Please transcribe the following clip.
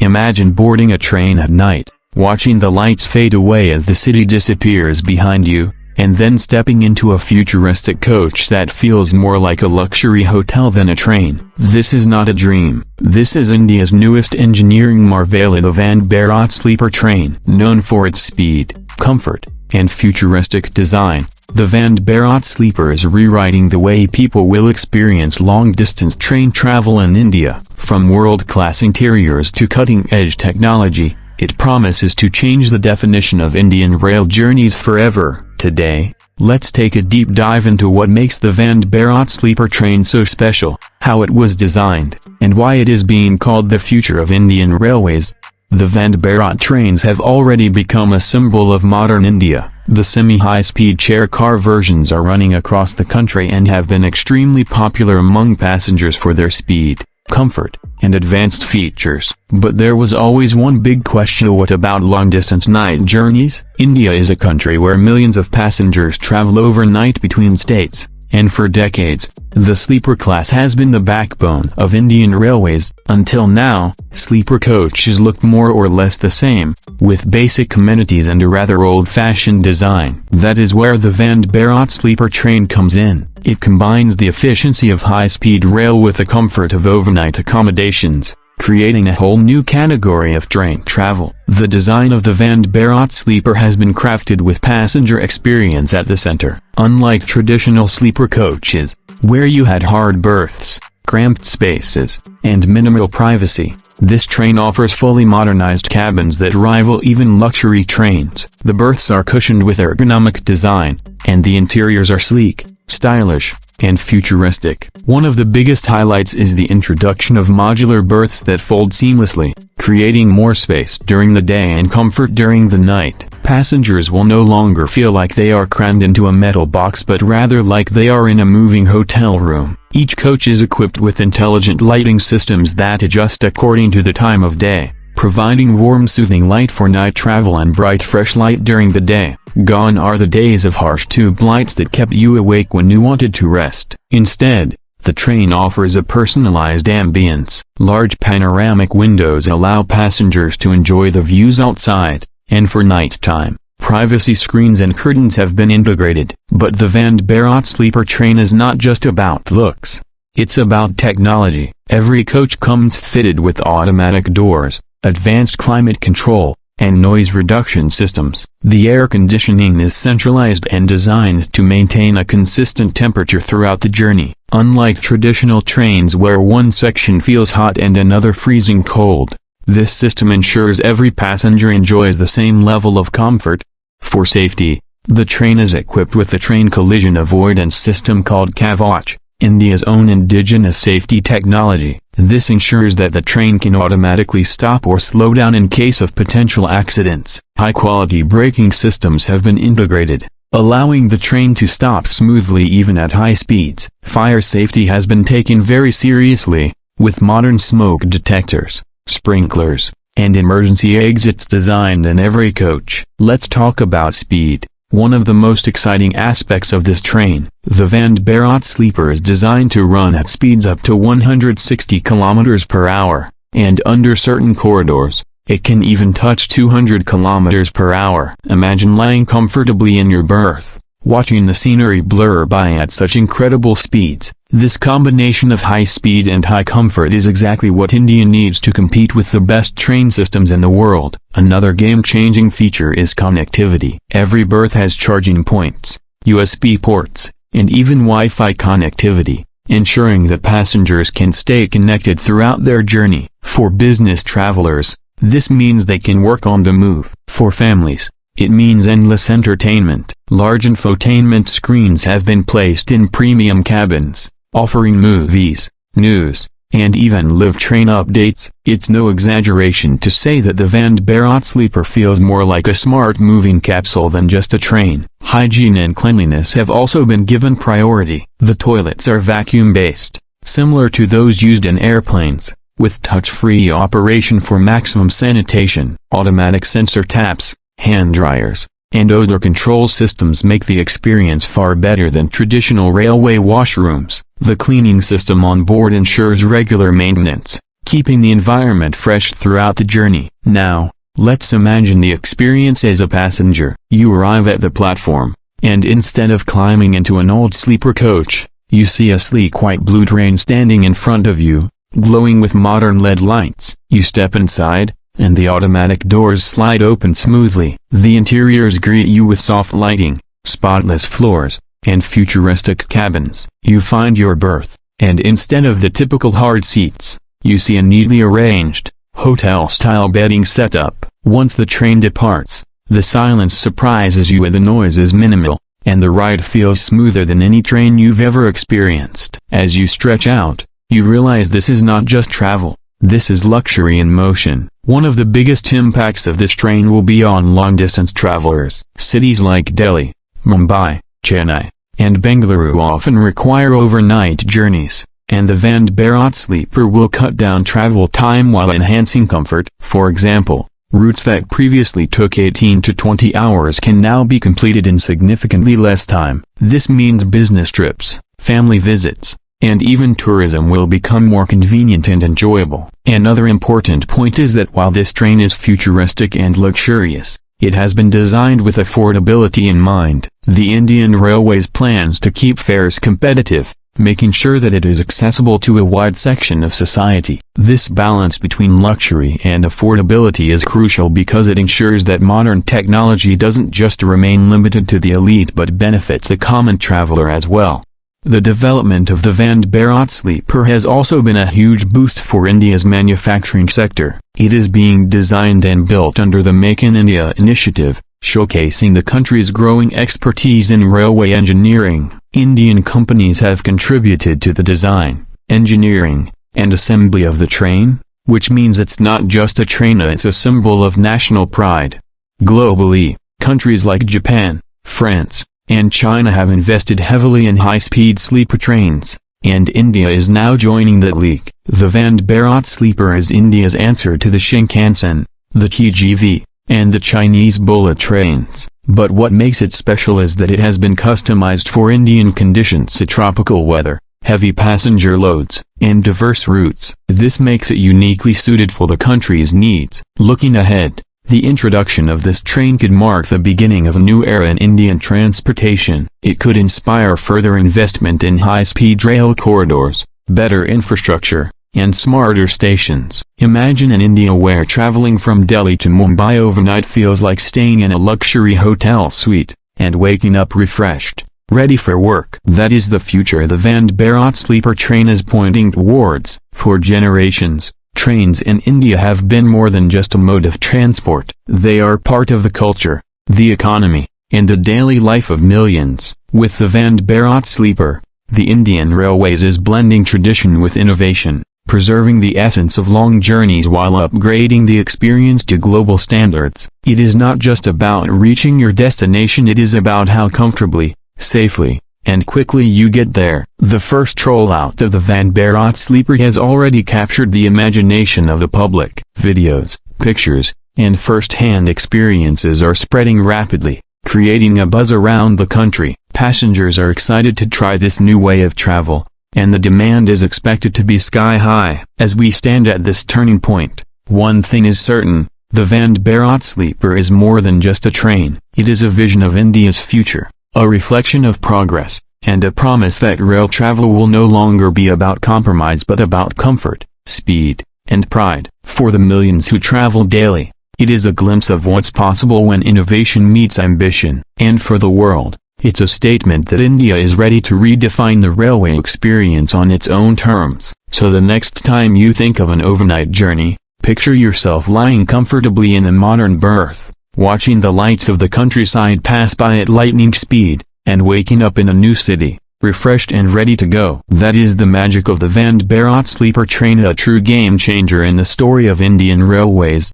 Imagine boarding a train at night, watching the lights fade away as the city disappears behind you, and then stepping into a futuristic coach that feels more like a luxury hotel than a train. This is not a dream. This is India's newest engineering marvel, the Vande Bharat Sleeper Train. Known for its speed, comfort, and futuristic design, the Vande Bharat Sleeper is rewriting the way people will experience long-distance train travel in India. From world-class interiors to cutting-edge technology, it promises to change the definition of Indian rail journeys forever. Today, let's take a deep dive into what makes the Vande Bharat Sleeper Train so special, how it was designed, and why it is being called the future of Indian railways. The Vande Bharat trains have already become a symbol of modern India. The semi-high-speed chair car versions are running across the country and have been extremely popular among passengers for their speed, comfort, and advanced features. But there was always one big question: what about long-distance night journeys? India is a country where millions of passengers travel overnight between states, and for decades, the sleeper class has been the backbone of Indian railways. Until now, sleeper coaches looked more or less the same, with basic amenities and a rather old-fashioned design. That is where the Vande Bharat Sleeper Train comes in. It combines the efficiency of high-speed rail with the comfort of overnight accommodations, creating a whole new category of train travel. The design of the Vande Bharat Sleeper has been crafted with passenger experience at the center. Unlike traditional sleeper coaches, where you had hard berths, cramped spaces, and minimal privacy, this train offers fully modernized cabins that rival even luxury trains. The berths are cushioned with ergonomic design, and the interiors are sleek, stylish, and futuristic. One of the biggest highlights is the introduction of modular berths that fold seamlessly, creating more space during the day and comfort during the night. Passengers will no longer feel like they are crammed into a metal box, but rather like they are in a moving hotel room. Each coach is equipped with intelligent lighting systems that adjust according to the time of day, providing warm, soothing light for night travel and bright, fresh light during the day. Gone are the days of harsh tube lights that kept you awake when you wanted to rest. Instead, the train offers a personalized ambience. Large panoramic windows allow passengers to enjoy the views outside, and for nighttime, privacy screens and curtains have been integrated. But the Vande Bharat Sleeper Train is not just about looks. It's about technology. Every coach comes fitted with automatic doors, advanced climate control, and noise reduction systems. The air conditioning is centralized and designed to maintain a consistent temperature throughout the journey. Unlike traditional trains where one section feels hot and another freezing cold, this system ensures every passenger enjoys the same level of comfort. For safety, the train is equipped with a train collision avoidance system called Kavach, India's own indigenous safety technology. This ensures that the train can automatically stop or slow down in case of potential accidents. High-quality braking systems have been integrated, allowing the train to stop smoothly even at high speeds. Fire safety has been taken very seriously, with modern smoke detectors, sprinklers, and emergency exits designed in every coach. Let's talk about speed. One of the most exciting aspects of this train, the Vande Bharat Sleeper, is designed to run at speeds up to 160 km per hour, and under certain corridors, it can even touch 200 km per hour. Imagine lying comfortably in your berth, watching the scenery blur by at such incredible speeds. This combination of high speed and high comfort is exactly what India needs to compete with the best train systems in the world. Another game-changing feature is connectivity. Every berth has charging points, USB ports, and even Wi-Fi connectivity, ensuring that passengers can stay connected throughout their journey. For business travelers, this means they can work on the move. For families, it means endless entertainment. Large infotainment screens have been placed in premium cabins, offering movies, news, and even live train updates. It's no exaggeration to say that the Vande Bharat Sleeper feels more like a smart moving capsule than just a train. Hygiene and cleanliness have also been given priority. The toilets are vacuum-based, similar to those used in airplanes, with touch-free operation for maximum sanitation. Automatic sensor taps, hand dryers, and odor control systems make the experience far better than traditional railway washrooms. The cleaning system on board ensures regular maintenance, keeping the environment fresh throughout the journey. Now, let's imagine the experience as a passenger. You arrive at the platform, and instead of climbing into an old sleeper coach, you see a sleek white blue train standing in front of you, glowing with modern LED lights. You step inside, and the automatic doors slide open smoothly. The interiors greet you with soft lighting, spotless floors, and futuristic cabins. You find your berth, and instead of the typical hard seats, you see a neatly arranged, hotel-style bedding setup. Once the train departs, the silence surprises you and the noise is minimal, and the ride feels smoother than any train you've ever experienced. As you stretch out, you realize this is not just travel, this is luxury in motion. One of the biggest impacts of this train will be on long-distance travelers. Cities like Delhi, Mumbai, Chennai, and Bengaluru often require overnight journeys, and the Vande Bharat Sleeper will cut down travel time while enhancing comfort. For example, routes that previously took 18 to 20 hours can now be completed in significantly less time. This means business trips, family visits, and even tourism will become more convenient and enjoyable. Another important point is that while this train is futuristic and luxurious, it has been designed with affordability in mind. The Indian Railways plans to keep fares competitive, making sure that it is accessible to a wide section of society. This balance between luxury and affordability is crucial because it ensures that modern technology doesn't just remain limited to the elite but benefits the common traveler as well. The development of the Vande Bharat Sleeper has also been a huge boost for India's manufacturing sector. It is being designed and built under the Make in India initiative, showcasing the country's growing expertise in railway engineering. Indian companies have contributed to the design, engineering, and assembly of the train, which means it's not just a train, it's a symbol of national pride. Globally, countries like Japan, France, and China have invested heavily in high-speed sleeper trains, and India is now joining that league. The Vande Bharat Sleeper is India's answer to the Shinkansen, the TGV, and the Chinese bullet trains. But what makes it special is that it has been customized for Indian conditions: tropical weather, heavy passenger loads, and diverse routes. This makes it uniquely suited for the country's needs. Looking ahead, the introduction of this train could mark the beginning of a new era in Indian transportation. It could inspire further investment in high-speed rail corridors, better infrastructure, and smarter stations. Imagine an India where traveling from Delhi to Mumbai overnight feels like staying in a luxury hotel suite, and waking up refreshed, ready for work. That is the future the Vande Bharat Sleeper train is pointing towards. For generations, trains in India have been more than just a mode of transport. They are part of the culture, the economy, and the daily life of millions. With the Vande Bharat Sleeper, the Indian Railways is blending tradition with innovation, preserving the essence of long journeys while upgrading the experience to global standards. It is not just about reaching your destination, it is about how comfortably, safely, and quickly you get there. The first rollout of the Vande Bharat Sleeper has already captured the imagination of the public. Videos, pictures, and first-hand experiences are spreading rapidly, creating a buzz around the country. Passengers are excited to try this new way of travel, and the demand is expected to be sky-high. As we stand at this turning point, one thing is certain: the Vande Bharat Sleeper is more than just a train. It is a vision of India's future, a reflection of progress, and a promise that rail travel will no longer be about compromise but about comfort, speed, and pride. For the millions who travel daily, it is a glimpse of what's possible when innovation meets ambition. And for the world, it's a statement that India is ready to redefine the railway experience on its own terms. So the next time you think of an overnight journey, picture yourself lying comfortably in a modern berth, watching the lights of the countryside pass by at lightning speed, and waking up in a new city, refreshed and ready to go. That is the magic of the Vande Bharat Sleeper train, a true game changer in the story of Indian Railways.